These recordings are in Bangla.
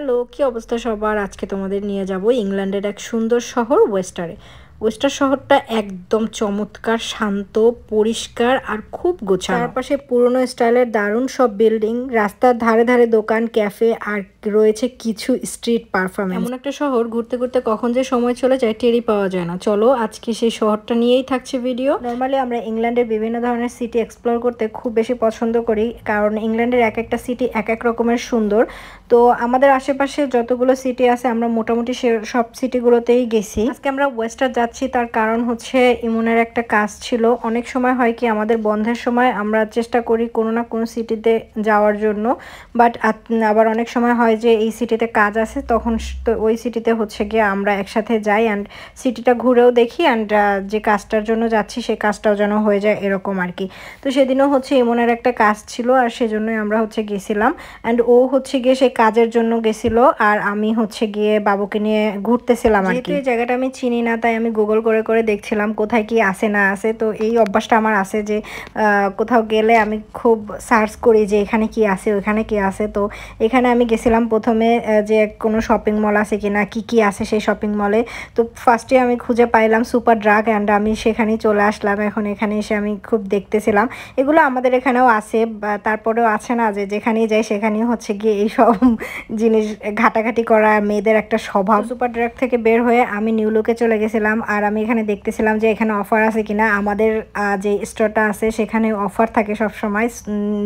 হ্যালো, কি অবস্থা সবার? আজকে তোমাদের নিয়ে যাব ইংল্যান্ডের এক সুন্দর শহর ওয়েস্টারে। ওয়েস্টার শহরটা একদম চমৎকার, শান্ত, পরিষ্কার আর খুব গোছানো। চারপাশে পুরনো স্টাইলের দারুণ সব বিল্ডিং, রাস্তার ধারে ধারে দোকান, ক্যাফে আর রয়েছে কিছু স্ট্রিট পারফরমেন্স। এমন একটা শহর ঘুরতে ঘুরতে কখন যে সময় চলে যায় টেরই পাওয়া যায় না। চলো আজকে সেই শহরটা নিয়েই থাকছে ভিডিও। নর্মালি আমরা ইংল্যান্ডের বিভিন্ন ধরনের সিটি এক্সপ্লোর করতে খুব বেশি পছন্দ করি, কারণ ইংল্যান্ডের এক একটা সিটি এক এক রকমের সুন্দর। তো আমাদের আশেপাশে যতগুলো সিটি আছে আমরা মোটামুটি সব সিটিগুলোতেই গেছি। আজকে আমরা ওয়েস্টার যাচ্ছি, তার কারণ হচ্ছে ইমনের একটা কাজ ছিল। অনেক সময় হয় কি আমাদের বন্ধের সময় আমরা চেষ্টা করি কোনো না কোনো সিটিতে যাওয়ার জন্য, বাট আবার অনেক সময় হয় যে এই সিটিতে কাজ আছে, তখন তো ওই সিটিতে হচ্ছে গিয়ে আমরা একসাথে যাই অ্যান্ড সিটিটা ঘুরেও দেখি অ্যান্ড যে কাজটার জন্য যাচ্ছি সেই কাজটাও যেন হয়ে যায়, এরকম আর কি। তো সেদিনও হচ্ছে ইমনের একটা কাজ ছিল আর সেজন্যই আমরা হচ্ছে গেছিলাম অ্যান্ড ও হচ্ছে গিয়ে সেই কাজের জন্য গেছিল আর আমি হচ্ছে গিয়ে বাবুকে নিয়ে ঘুরতেছিলাম আর কি। এই জায়গাটা আমি চিনি না, তাই আমি গুগল করে করে দেখছিলাম কোথায় কি আছে না আছে। তো এই অভ্যাসটা আমার আছে যে কোথাও গেলে আমি খুব সার্চ করি যে এখানে কি আছে ওইখানে কি আছে। তো এখানে আমি গেছিলাম প্রথমে যে কোনো শপিং মল আছে কিনা, কি কি আছে সেই শপিং মলে। তো ফার্স্টে আমি খুঁজে পাইলাম সুপার ড্রাগ অ্যান্ড আমি সেখানেই চলে আসলাম। এখন এখানে এসে আমি খুব দেখতেছিলাম, এগুলো আমাদের এখানেও আছে, তারপরেও আছে না যে যেখানেই যাই সেখানেই হচ্ছে গিয়ে এইসব জিনিস ঘাটাঘাটি করা মেয়েদের একটা স্বভাব। সুপার ড্রাগ থেকে বের হয়ে আমি নিউ লুকে চলে গেছিলাম আর আমি এখানে দেখতেছিলাম যে এখানে অফার আছে কিনা। আমাদের যে স্টোরটা আছে সেখানে অফার থাকে সব সময়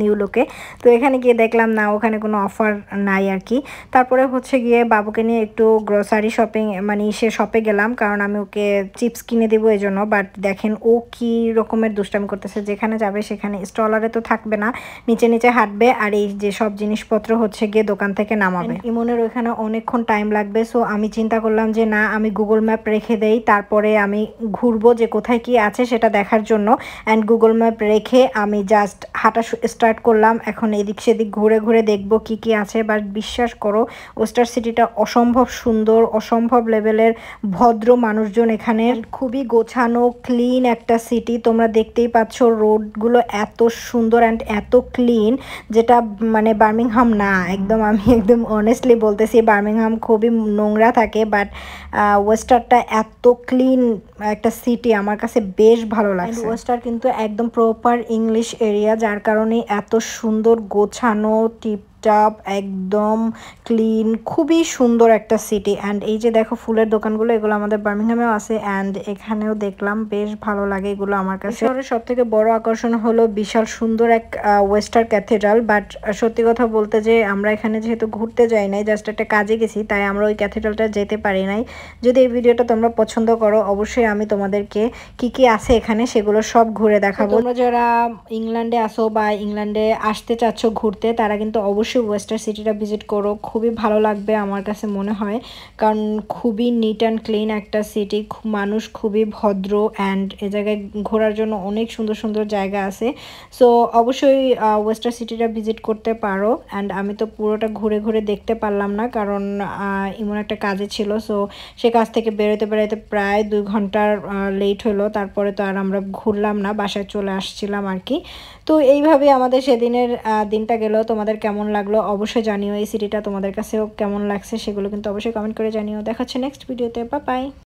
নিউ লুকে। তো এখানে গিয়ে দেখলাম না, ওখানে কোনো অফার নাই আর কি। তারপরে হচ্ছে গিয়ে বাবুকে নিয়ে একটু গ্রোসারি শপিং মানে সে শপে গেলাম, কারণ আমি ওকে চিপস কিনে দেবো এই জন্য। বাট দেখেন ও কি রকমের দুষ্টামি করতেছে, যেখানে যাবে সেখানে স্টলারে তো থাকবে না, নিচে নিচে হাঁটবে আর এই যে সব জিনিসপত্র হচ্ছে গিয়ে দোকান থেকে নামাবে। ইমনের ওইখানে অনেকক্ষণ টাইম লাগবে, সো আমি চিন্তা করলাম যে না, আমি গুগল ম্যাপ রেখে দেই, তারপরে আমি ঘুরবো যে কোথায় কি আছে সেটা দেখার জন্য। অ্যান্ড গুগল ম্যাপ রেখে আমি জাস্ট হাঁটা স্টার্ট করলাম। এখন এদিক সেদিক ঘুরে ঘুরে দেখবো কি কি আছে। বাট বিশ্বাস করো ওয়েস্টার সিটিটা অসম্ভব সুন্দর, অসম্ভব লেভেলের ভদ্র মানুষজন এখানে, খুবই গোছানো ক্লিন একটা সিটি। তোমরা দেখতেই পাচ্ছ রোডগুলো এত সুন্দর অ্যান্ড এত ক্লিন, যেটা মানে বার্মিংহাম না। একদম আমি একদম অনেস্টলি বলতেছি, বার্মিংহাম খুবই নোংরা থাকে, বাট ওয়েস্টারটা এত ক্লিন একটা সিটি আমার কাছে বেশ ভালো লাগছে। ওয়েস্টার কিন্তু একদম প্রপার ইংলিশ এরিয়া, যার কারণে এত সুন্দর গোছানো টিপটপ একদম ক্লিন, খুবই সুন্দর একটা সিটি। অ্যান্ড এই যে দেখো ফুলের দোকানগুলো, এগুলো আমাদের বার্মিংহামেও আছে অ্যান্ড এখানেও দেখলাম, বেশ ভালো লাগে এগুলো আমার কাছে। শহরের সব থেকে বড় আকর্ষণ হলো বিশাল সুন্দর এক ওয়েস্টার ক্যাথেড্রাল। বাট সত্যি কথা বলতে যে আমরা এখানে যেহেতু ঘুরতে যাই নাই, জাস্ট একটা কাজে গেছি, তাই আমরা ওই ক্যাথেড্রালটা যেতে পারি নাই। যদি এই ভিডিওটা তোমরা পছন্দ করো অবশ্যই আমি তোমাদেরকে কি কি আছে এখানে সেগুলো সব ঘুরে দেখাবো। তোমরা যারা ইংল্যান্ডে আসো বা ইংল্যান্ডে আসতে চাচ্ছ ঘুরতে, তারা কিন্তু অবশ্যই ওয়েস্টার সিটিটা ভিজিট করো, খুবই ভালো লাগবে আমার কাছে মনে হয়, কারণ খুবই নিট অ্যান্ড ক্লিন একটা সিটি, মানুষ খুবই ভদ্র অ্যান্ড এ জায়গায় ঘোরার জন্য অনেক সুন্দর সুন্দর জায়গা আছে। সো অবশ্যই ওয়েস্টার সিটিটা ভিজিট করতে পারো। অ্যান্ড আমি তো পুরোটা ঘুরে ঘুরে দেখতে পারলাম না, কারণ এমন একটা কাজে ছিল। সো সে কাজ থেকে বেরোতে বেরোতে প্রায় 2 ঘন্টার লেট হলো, তারপরে তো আর আমরা ঘুরলাম না, বাসায় চলে আসছিলাম আর কি। তো এইভাবে আমাদের সেদিনের দিনটা গেল। তোমাদের কেমন লাগলো অবশ্যই জানিও, এই সিটিটা তোমাদের কাছেও কেমন লাগছে সেগুলো কিন্তু অবশ্যই কমেন্ট করে জানিও। দেখা হচ্ছে নেক্সট ভিডিওতে, বাই বাই।